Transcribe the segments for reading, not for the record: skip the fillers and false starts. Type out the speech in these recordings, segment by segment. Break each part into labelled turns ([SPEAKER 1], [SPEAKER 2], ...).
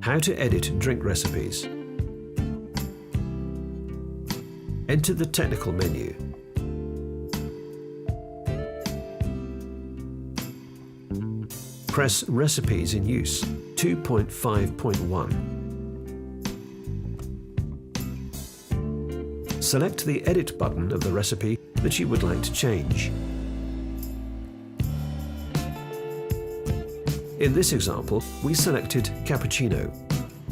[SPEAKER 1] How to edit drink recipes. Enter the technical menu. Press Recipes in Use 2.5.1. Select the Edit button of the recipe that you would like to change. In this example, we selected cappuccino.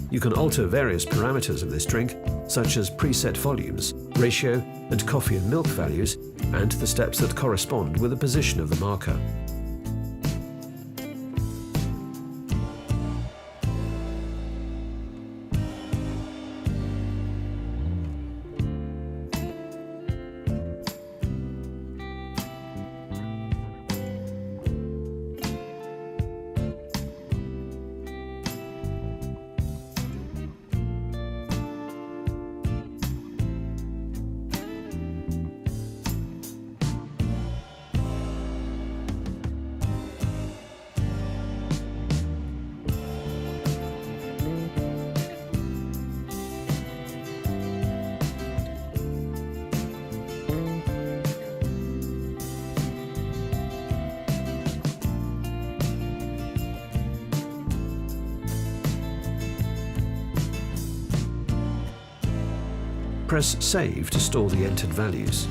[SPEAKER 1] You can alter various parameters of this drink, such as preset volumes, ratio, and coffee and milk values, and the steps that correspond with the position of the marker. Press Save to store the entered values.